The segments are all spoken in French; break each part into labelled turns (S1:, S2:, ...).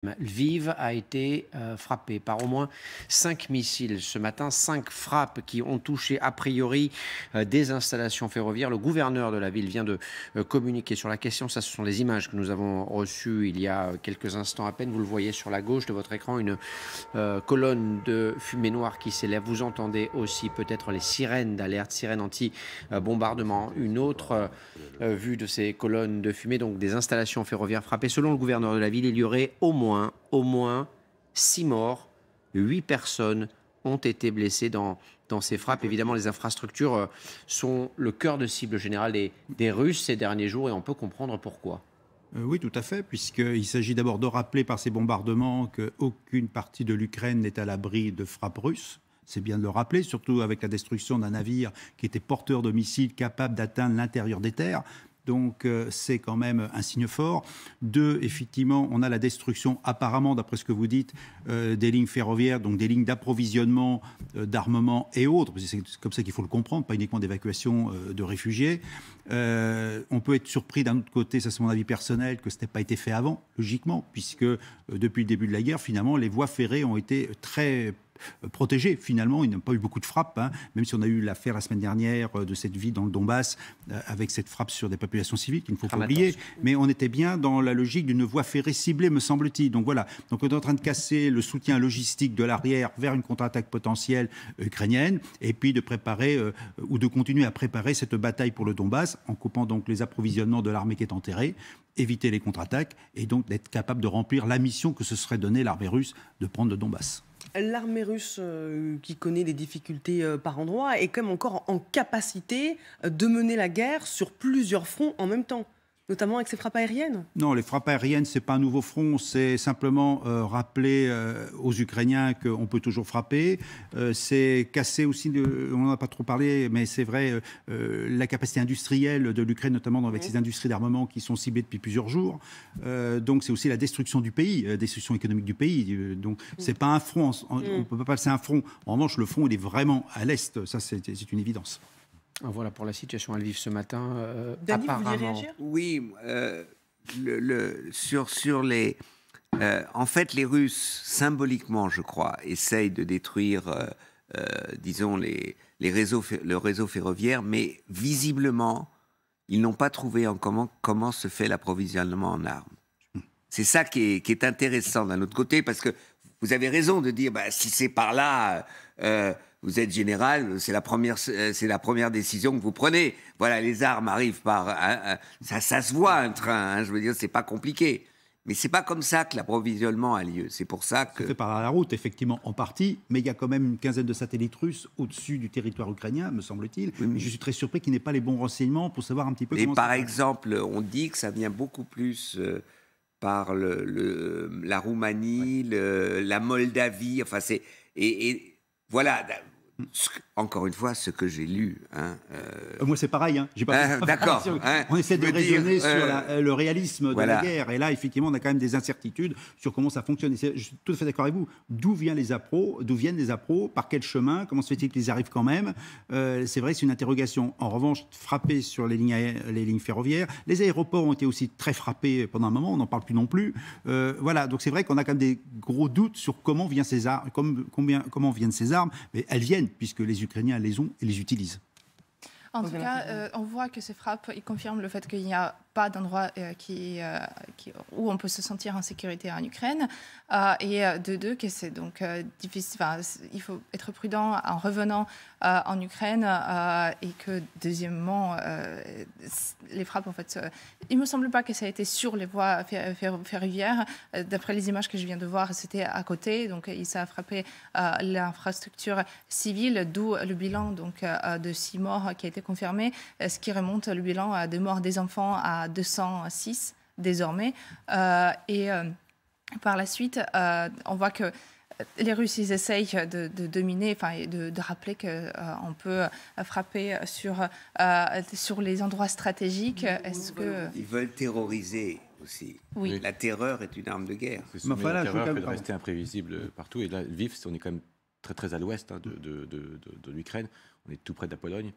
S1: Lviv a été frappé par au moins 5 missiles ce matin, 5 frappes qui ont touché a priori des installations ferroviaires. Le gouverneur de la ville vient de communiquer sur la question. Ça, ce sont les images que nous avons reçues il y a quelques instants à peine. Vous le voyez sur la gauche de votre écran, une colonne de fumée noire qui s'élève. Vous entendez aussi peut-être les sirènes d'alerte, sirènes anti-bombardement. Une autre vue de ces colonnes de fumée, donc des installations ferroviaires frappées. Selon le gouverneur de la ville, il y aurait au moins 6 morts, 8 personnes ont été blessées dans ces frappes. Évidemment, les infrastructures sont le cœur de cible général des Russes ces derniers jours et on peut comprendre pourquoi.
S2: Oui, tout à fait, puisqu'il s'agit d'abord de rappeler par ces bombardements qu'aucune partie de l'Ukraine n'est à l'abri de frappes russes. C'est bien de le rappeler, surtout avec la destruction d'un navire qui était porteur de missiles capable d'atteindre l'intérieur des terres. Donc c'est quand même un signe fort. Deux, effectivement, on a la destruction apparemment, d'après ce que vous dites, des lignes ferroviaires, donc des lignes d'approvisionnement, d'armement et autres. C'est comme ça qu'il faut le comprendre, pas uniquement d'évacuation de réfugiés. On peut être surpris d'un autre côté, ça c'est mon avis personnel, que ce n'ait pas été fait avant, logiquement, puisque depuis le début de la guerre, finalement, les voies ferrées ont été très protégés. Finalement, il n'y a pas eu beaucoup de frappes, hein, même si on a eu l'affaire la semaine dernière de cette ville dans le Donbass, avec cette frappe sur des populations civiles qu'il ne faut pas oublier. Mais on était bien dans la logique d'une voie ferrée ciblée, me semble-t-il. Donc voilà, donc on est en train de casser le soutien logistique de l'arrière vers une contre-attaque potentielle ukrainienne, et puis de préparer ou de continuer à préparer cette bataille pour le Donbass, en coupant donc les approvisionnements de l'armée qui est enterrée, éviter les contre-attaques, et donc d'être capable de remplir la mission que se serait donnée l'armée russe de prendre le Donbass.
S3: L'armée russe, qui connaît des difficultés par endroits, est quand même encore en capacité de mener la guerre sur plusieurs fronts en même temps, notamment avec ses frappes aériennes.
S2: Non, les frappes aériennes, ce n'est pas un nouveau front, c'est simplement rappeler aux Ukrainiens qu'on peut toujours frapper. C'est casser aussi, on n'en a pas trop parlé, mais c'est vrai, la capacité industrielle de l'Ukraine, notamment avec ses industries d'armement qui sont ciblées depuis plusieurs jours. Donc c'est aussi la destruction du pays, la destruction économique du pays. Donc c'est pas un front, on ne peut pas passer un front. En revanche, le front, il est vraiment à l'est, ça c'est une évidence.
S1: Voilà pour la situation à Lviv ce matin.
S3: Dany, vous vouliez
S1: apparemment...
S3: réagir ?
S4: Oui, sur les... en fait, les Russes, symboliquement, je crois, essayent de détruire, disons, le réseau ferroviaire, mais visiblement, ils n'ont pas trouvé en comment se fait l'approvisionnement en armes. C'est ça qui est intéressant d'un autre côté, parce que vous avez raison de dire, bah, si c'est par là... vous êtes général, c'est la première décision que vous prenez. Voilà, les armes arrivent par... ça se voit, un train, hein, je veux dire, c'est pas compliqué. Mais c'est pas comme ça que l'approvisionnement a lieu. C'est pour ça que...
S2: C'est fait par la route, effectivement, en partie, mais il y a quand même une quinzaine de satellites russes au-dessus du territoire ukrainien, me semble-t-il. Oui, mais je suis très surpris qu'il n'ait pas les bons renseignements pour savoir un petit peu comment...
S4: Et par exemple, on dit que ça vient beaucoup plus... par la Roumanie, la Moldavie, enfin c'est... Et voilà... Encore une fois, ce que j'ai lu. Hein,
S2: Moi, c'est pareil. Hein. J'ai pas
S4: d'accord.
S2: On essaie de raisonner sur le réalisme de la guerre. Et là, effectivement, on a quand même des incertitudes sur comment ça fonctionne. Et je suis tout à fait d'accord avec vous. D'où viennent les appros? Par quel chemin? Comment se fait-il qu'ils arrivent quand même? C'est vrai, c'est une interrogation. En revanche, frapper sur les lignes ferroviaires. Les aéroports ont été aussi très frappés pendant un moment. On n'en parle plus non plus. Voilà. Donc, c'est vrai qu'on a quand même des gros doutes sur comment viennent ces armes. Comment viennent ces armes. Mais elles viennent, puisque les Ukrainiens les ont et les utilisent.
S5: En tout cas, on voit que ces frappes confirment le fait qu'il n'y a pas d'endroit où on peut se sentir en sécurité en Ukraine. Et de deux, que c'est donc difficile. Il faut être prudent en revenant en Ukraine. Et que, deuxièmement, les frappes, en fait, il ne me semble pas que ça a été sur les voies ferroviaires. D'après les images que je viens de voir, c'était à côté. Donc, ça a frappé l'infrastructure civile, d'où le bilan donc, de 6 morts qui a été confirmé, ce qui remonte le bilan de morts des enfants à 206 désormais. Par la suite, on voit que les Russes, ils essayent de dominer, enfin, de rappeler qu'on peut frapper sur les endroits stratégiques.
S4: Ils veulent terroriser aussi.
S5: Oui.
S4: La terreur est une arme de guerre.
S6: C'est la terreur fait de rester imprévisible partout. Et là, Lviv, on est quand même très, très à l'ouest de l'Ukraine. On est tout près de la Pologne.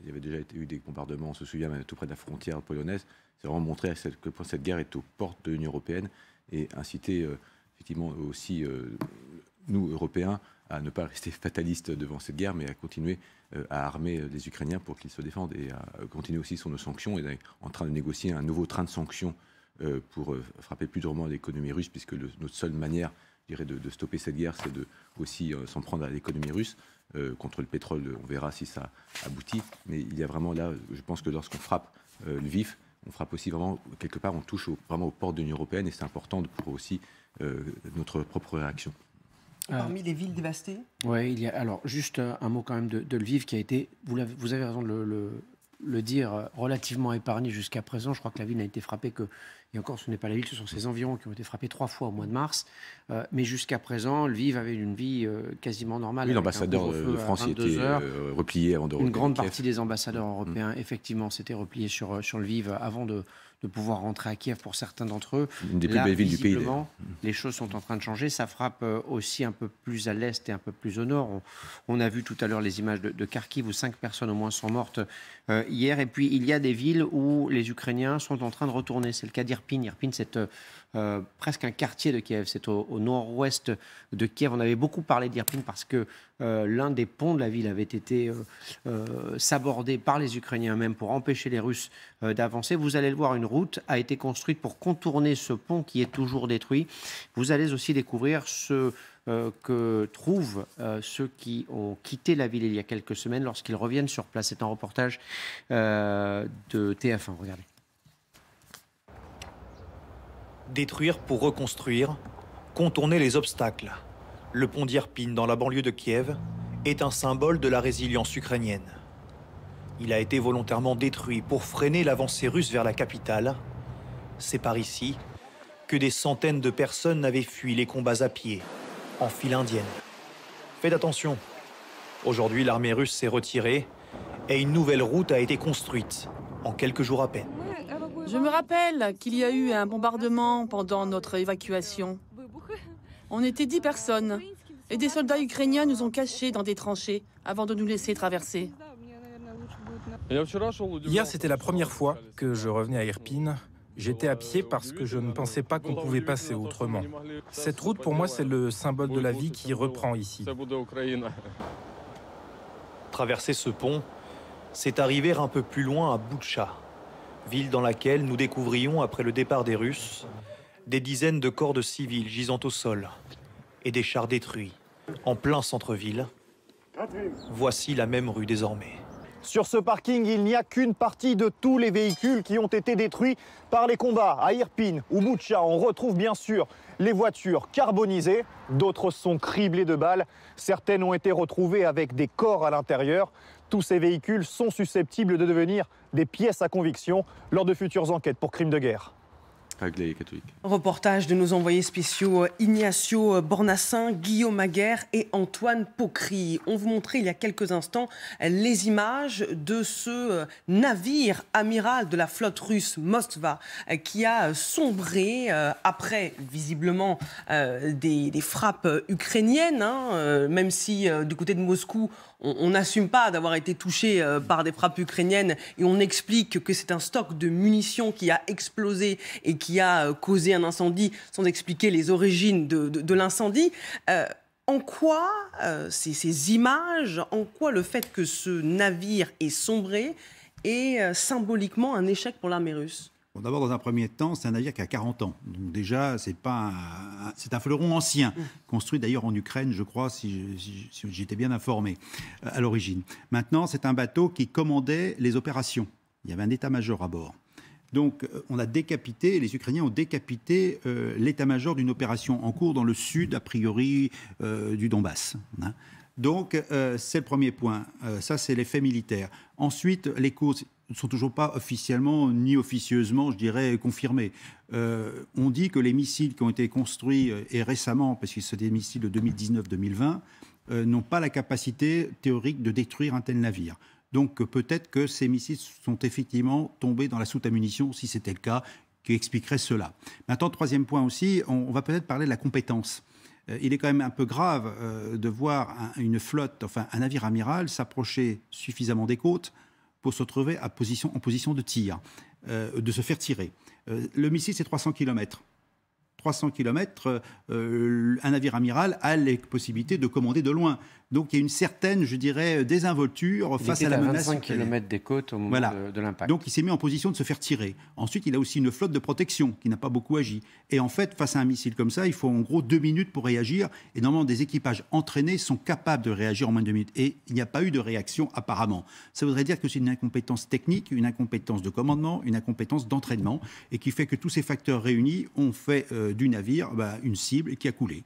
S6: Il y avait déjà eu des bombardements, on se souvient, tout près de la frontière polonaise. C'est vraiment montré à quel point cette guerre est aux portes de l'Union européenne et inciter effectivement aussi, nous, Européens, à ne pas rester fatalistes devant cette guerre, mais à continuer à armer les Ukrainiens pour qu'ils se défendent et à continuer aussi sur nos sanctions. Et en train de négocier un nouveau train de sanctions pour frapper plus durement l'économie russe, puisque notre seule manière, je dirais, de stopper cette guerre, c'est de aussi s'en prendre à l'économie russe. Contre le pétrole, on verra si ça aboutit. Mais il y a vraiment là, je pense que lorsqu'on frappe Lviv, on frappe aussi vraiment, quelque part, on touche vraiment aux portes de l'Union européenne et c'est important pour aussi notre propre réaction.
S3: Parmi les villes dévastées.
S1: Oui, il y a alors juste un mot quand même de Lviv qui a été, vous avez raison de le dire, relativement épargné jusqu'à présent. Je crois que la ville n'a été frappée que, et encore ce n'est pas la ville, ce sont ses environs qui ont été frappés 3 fois au mois de mars. Mais jusqu'à présent, Lviv avait une vie quasiment normale.
S6: Oui, l'ambassadeur de France y était replié avant de
S1: Une grande partie des ambassadeurs européens, effectivement, s'étaient repliés sur Lviv avant de pouvoir rentrer à Kiev pour certains d'entre eux.
S6: Une des plus belles villes du pays.
S1: Les choses sont en train de changer. Ça frappe aussi un peu plus à l'est et un peu plus au nord. On a vu tout à l'heure les images de Kharkiv où 5 personnes au moins sont mortes hier. Et puis il y a des villes où les Ukrainiens sont en train de retourner. C'est le cas d'Irpin. Irpin, c'est presque un quartier de Kiev. C'est au nord-ouest de Kiev. On avait beaucoup parlé d'Irpin parce que l'un des ponts de la ville avait été sabordé par les Ukrainiens même pour empêcher les Russes d'avancer. Vous allez le voir, une route a été construite pour contourner ce pont qui est toujours détruit. Vous allez aussi découvrir ce que trouvent ceux qui ont quitté la ville il y a quelques semaines lorsqu'ils reviennent sur place. C'est un reportage de TF1. Regardez.
S7: Détruire pour reconstruire, contourner les obstacles. Le pont d'Irpin dans la banlieue de Kiev est un symbole de la résilience ukrainienne. Il a été volontairement détruit pour freiner l'avancée russe vers la capitale. C'est par ici que des centaines de personnes avaient fui les combats à pied, en file indienne. Faites attention, aujourd'hui l'armée russe s'est retirée et une nouvelle route a été construite en quelques jours à peine.
S8: Je me rappelle qu'il y a eu un bombardement pendant notre évacuation. On était 10 personnes et des soldats ukrainiens nous ont cachés dans des tranchées avant de nous laisser traverser.
S9: Hier, c'était la première fois que je revenais à Irpin. J'étais à pied parce que je ne pensais pas qu'on pouvait passer autrement. Cette route, pour moi, c'est le symbole de la vie qui reprend ici.
S7: Traverser ce pont, c'est arriver un peu plus loin à Boutcha, ville dans laquelle nous découvrions, après le départ des Russes, des dizaines de corps de civils gisant au sol et des chars détruits en plein centre-ville. Voici la même rue désormais. Sur ce parking, il n'y a qu'une partie de tous les véhicules qui ont été détruits par les combats. À Irpin ou Boutcha, on retrouve bien sûr les voitures carbonisées. D'autres sont criblées de balles. Certaines ont été retrouvées avec des corps à l'intérieur. Tous ces véhicules sont susceptibles de devenir des pièces à conviction lors de futures enquêtes pour crimes de guerre.
S6: Avec les catholiques.
S3: Reportage de nos envoyés spéciaux Ignacio Bornassin, Guillaume Aguerre et Antoine Pocry. On vous montrait il y a quelques instants les images de ce navire amiral de la flotte russe Moskva qui a sombré après visiblement des frappes ukrainiennes, même si du côté de Moscou on n'assume pas d'avoir été touché par des frappes ukrainiennes et on explique que c'est un stock de munitions qui a explosé et qui a causé un incendie sans expliquer les origines de l'incendie. En quoi ces images, en quoi le fait que ce navire ait sombré est symboliquement un échec pour l'armée russe ?
S2: Bon, d'abord, dans un premier temps, c'est un navire qui a 40 ans. Donc déjà, c'est un fleuron ancien, construit d'ailleurs en Ukraine, je crois, si j'étais bien informé à l'origine. Maintenant, c'est un bateau qui commandait les opérations. Il y avait un état-major à bord. Donc, les Ukrainiens ont décapité l'état-major d'une opération en cours dans le sud, a priori, du Donbass. Donc, c'est le premier point. Ça, c'est l'effet militaire. Ensuite, les causes ne sont toujours pas officiellement ni officieusement, je dirais, confirmées. On dit que les missiles qui ont été construits et récemment, parce que c'est des missiles de 2019-2020, n'ont pas la capacité théorique de détruire un tel navire. Donc peut-être que ces missiles sont effectivement tombés dans la soute à munitions, si c'était le cas, qui expliquerait cela. Maintenant, troisième point aussi, on va peut-être parler de la compétence. Il est quand même un peu grave de voir une flotte, enfin un navire amiral s'approcher suffisamment des côtes pour se retrouver en position de tir, de se faire tirer. Le missile, c'est 300 km. 300 km, un navire amiral a les possibilités de commander de loin. Donc il y a une certaine, je dirais, désinvolture face à la menace.
S1: 25 km des côtes au moment de l'impact.
S2: Donc il s'est mis en position de se faire tirer. Ensuite, il a aussi une flotte de protection qui n'a pas beaucoup agi. Et en fait, face à un missile comme ça, il faut en gros 2 minutes pour réagir. Et normalement, des équipages entraînés sont capables de réagir en moins de 2 minutes. Et il n'y a pas eu de réaction apparemment. Ça voudrait dire que c'est une incompétence technique, une incompétence de commandement, une incompétence d'entraînement, et qui fait que tous ces facteurs réunis ont fait du navire une cible qui a coulé.